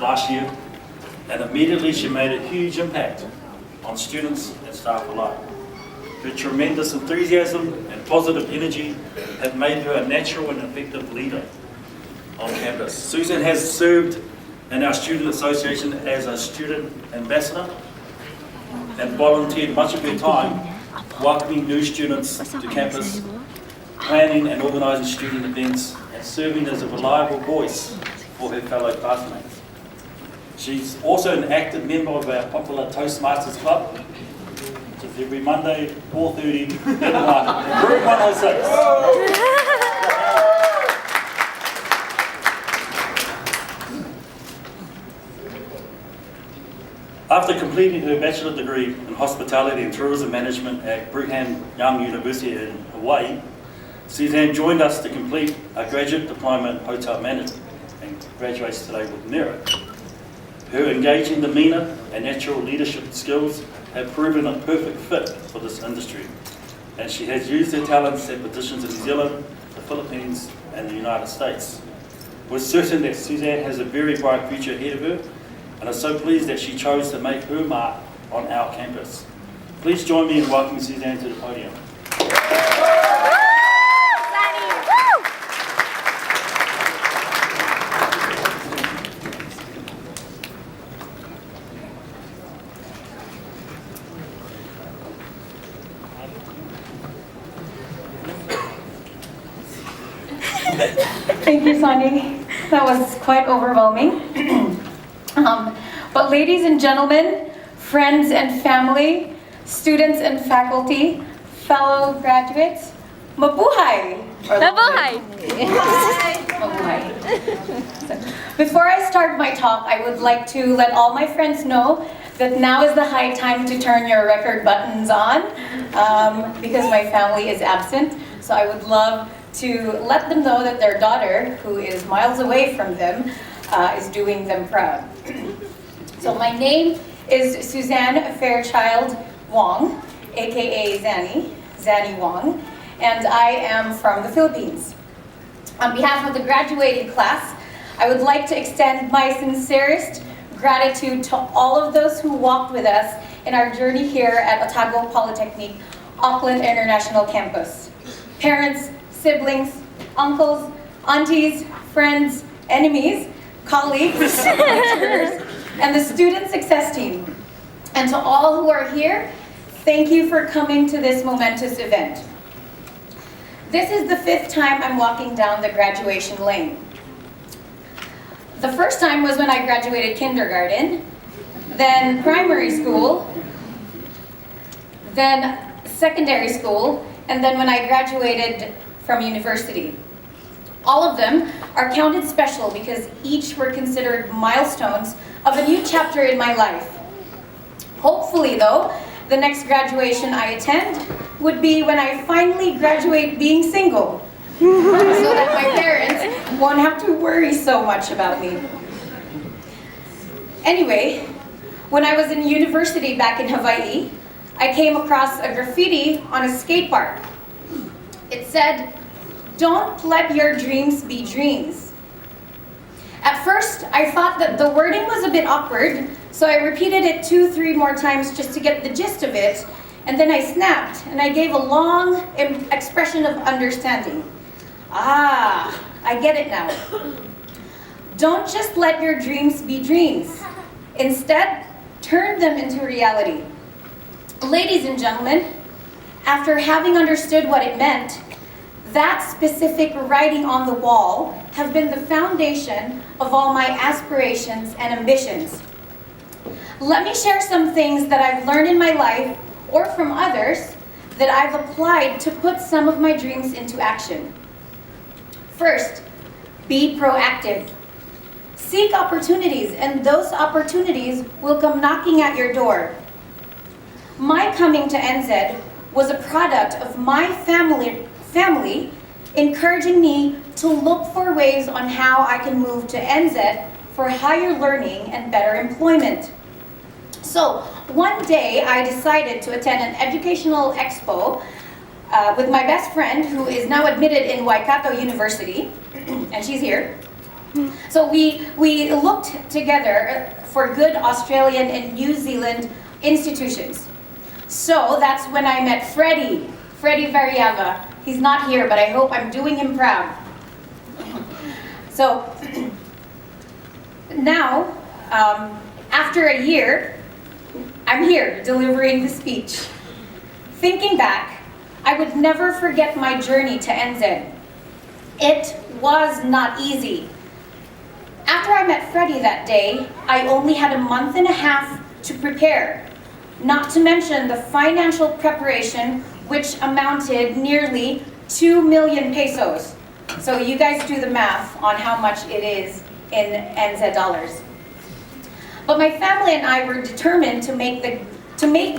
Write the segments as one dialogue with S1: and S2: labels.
S1: last year, and immediately she made a huge impact on students and staff alike. Her tremendous enthusiasm and positive energy have made her a natural and effective leader on campus. Susan has served in our student association as a student ambassador and volunteered much of her time welcoming new students to campus, planning and organising student events, and serving as a reliable voice for her fellow classmates. She's also an active member of our popular Toastmasters Club, which is every Monday, 4:30 in room 106. After completing her bachelor degree in hospitality and tourism management at Brigham Young University in Hawaii, Suzanne joined us to complete a graduate diploma in hotel management and graduates today with merit. Her engaging demeanour and natural leadership skills have proven a perfect fit for this industry, and she has used her talents at positions in New Zealand, the Philippines and the United States. We're certain that Suzanne has a very bright future ahead of her, and are so pleased that she chose to make her mark on our campus. Please join me in welcoming Suzanne to the podium.
S2: Thank you, Zani. That was quite overwhelming. But ladies and gentlemen, friends and family, students and faculty, fellow graduates, mabuhay!
S3: Mabuhay!
S2: Mabuhay. Before I start my talk, I would like to let all my friends know that now is the high time to turn your record buttons on because my family is absent. So I would love to let them know that their daughter, who is miles away from them, is doing them proud. So my name is Suzanne Fairchild Wong, aka Zani Wong, and I am from the Philippines. On behalf of the graduating class, I would like to extend my sincerest gratitude to all of those who walked with us in our journey here at Otago Polytechnic, Auckland International Campus. Parents, siblings, uncles, aunties, friends, enemies, colleagues, lecturers, and the student success team. And to all who are here, thank you for coming to this momentous event. This is the 5th time I'm walking down the graduation lane. The first time was when I graduated kindergarten, then primary school, then secondary school, and then when I graduated from university. All of them are counted special because each were considered milestones of a new chapter in my life. Hopefully though, the next graduation I attend would be when I finally graduate being single, so that my parents won't have to worry so much about me. Anyway, when I was in university back in Hawaii, I came across a graffiti on a skate park. It said, "Don't let your dreams be dreams." At first, I thought that the wording was a bit awkward, so I repeated it 2-3 more times just to get the gist of it, and then I snapped, and I gave a long expression of understanding. Ah, I get it now. Don't just let your dreams be dreams. Instead, turn them into reality. Ladies and gentlemen, after having understood what it meant, that specific writing on the wall have been the foundation of all my aspirations and ambitions. Let me share some things that I've learned in my life or from others that I've applied to put some of my dreams into action. First, be proactive. Seek opportunities, and those opportunities will come knocking at your door. My coming to NZ was a product of my family encouraging me to look for ways on how I can move to NZ for higher learning and better employment. So one day I decided to attend an educational expo with my best friend, who is now admitted in Waikato University, and she's here. So we looked together for good Australian and New Zealand institutions. So that's when I met Freddie Variava. He's not here, but I hope I'm doing him proud. So now, after a year, I'm here delivering the speech. Thinking back, I would never forget my journey to NZ. It was not easy. After I met Freddie that day, I only had a month and a half to prepare, not to mention the financial preparation, which amounted nearly 2 million pesos. So you guys do the math on how much it is in NZ dollars. But my family and I were determined to make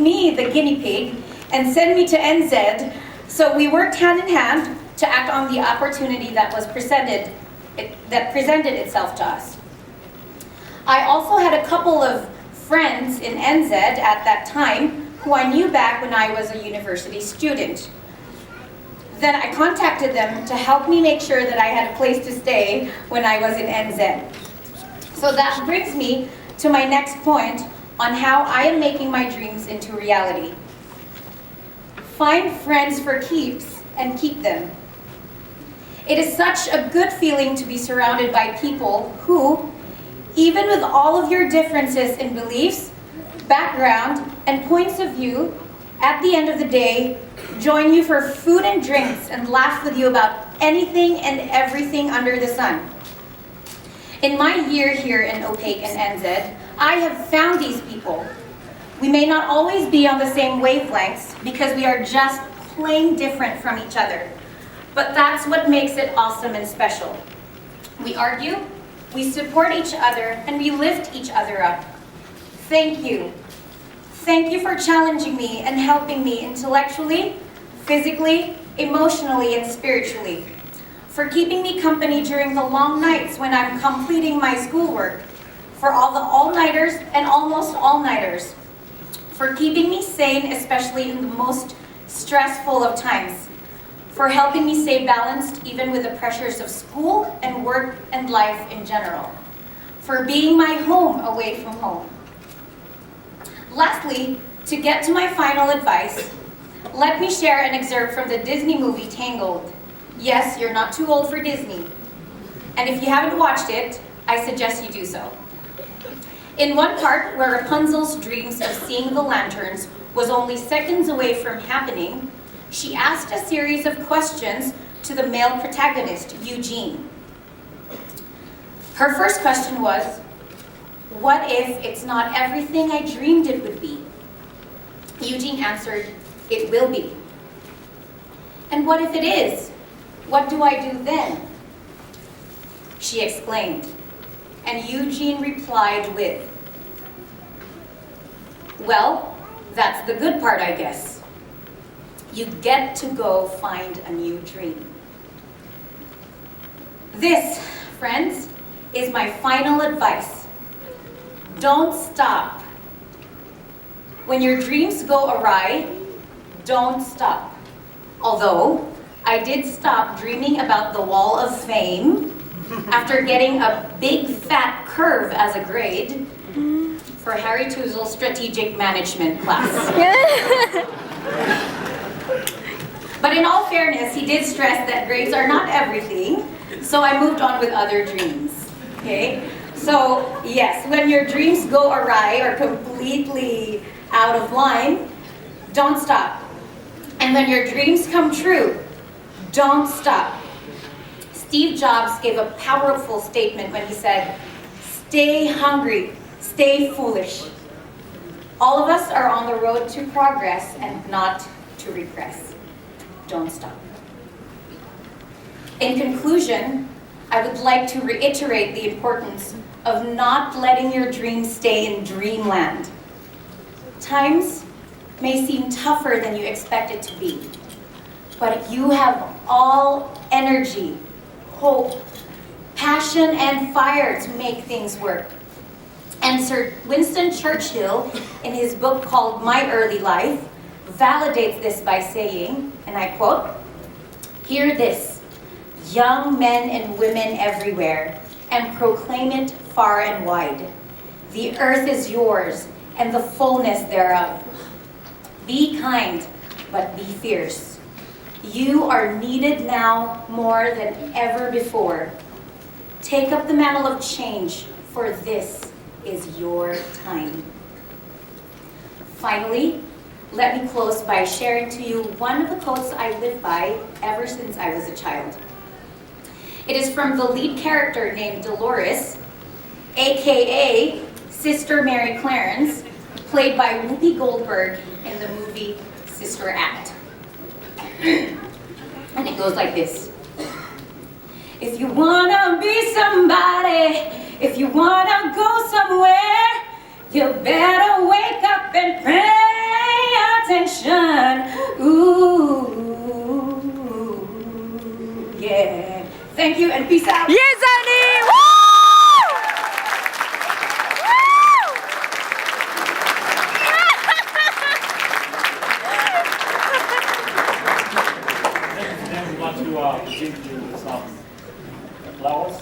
S2: me the guinea pig and send me to NZ, so we worked hand in hand to act on the opportunity that presented itself to us. I also had a couple of friends in NZ at that time who I knew back when I was a university student. Then I contacted them to help me make sure that I had a place to stay when I was in NZ. So that brings me to my next point on how I am making my dreams into reality. Find friends for keeps and keep them. It is such a good feeling to be surrounded by people who, even with all of your differences in beliefs, background, and points of view, at the end of the day, join you for food and drinks and laugh with you about anything and everything under the sun. In my year here in OPAIC and NZ, I have found these people. We may not always be on the same wavelengths because we are just plain different from each other. But that's what makes it awesome and special. We argue, we support each other, and we lift each other up. Thank you. Thank you for challenging me and helping me intellectually, physically, emotionally, and spiritually. For keeping me company during the long nights when I'm completing my schoolwork. For all the all-nighters and almost all-nighters. For keeping me sane, especially in the most stressful of times. For helping me stay balanced even with the pressures of school and work and life in general. For being my home away from home. Lastly, to get to my final advice, let me share an excerpt from the Disney movie Tangled. Yes, you're not too old for Disney. And if you haven't watched it, I suggest you do so. In one part where Rapunzel's dreams of seeing the lanterns was only seconds away from happening, she asked a series of questions to the male protagonist, Eugene. Her first question was, what if it's not everything I dreamed it would be? Eugene answered, it will be. And what if it is? What do I do then? She exclaimed. And Eugene replied with, well, that's the good part, I guess. You get to go find a new dream. This, friends, is my final advice. Don't stop. When your dreams go awry, don't stop. Although, I did stop dreaming about the Wall of Fame after getting a big fat curve as a grade for Harry Toozle's strategic management class. But in all fairness, he did stress that grades are not everything, so I moved on with other dreams. Okay? So, yes, when your dreams go awry or completely out of line, don't stop. And when your dreams come true, don't stop. Steve Jobs gave a powerful statement when he said, stay hungry, stay foolish. All of us are on the road to progress and not to regress. Don't stop. In conclusion, I would like to reiterate the importance of not letting your dreams stay in dreamland. Times may seem tougher than you expect it to be, but you have all energy, hope, passion, and fire to make things work. And Sir Winston Churchill, in his book called My Early Life, validates this by saying, and I quote, "Hear this, young men and women everywhere. and proclaim it far and wide. The earth is yours, and the fullness thereof. Be kind, but be fierce. You are needed now more than ever before. Take up the mantle of change, for this is your time. Finally, let me close by sharing to you one of the quotes I live by ever since I was a child. It is from the lead character named Dolores, aka Sister Mary Clarence, played by Whoopi Goldberg in the movie Sister Act. And it goes like this. If you wanna be somebody, if you wanna go somewhere, you better wake up and pay attention. Ooh, yeah. Thank you and peace out.
S3: Yes, Zani! Woo!
S1: Then we want to present you with some flowers.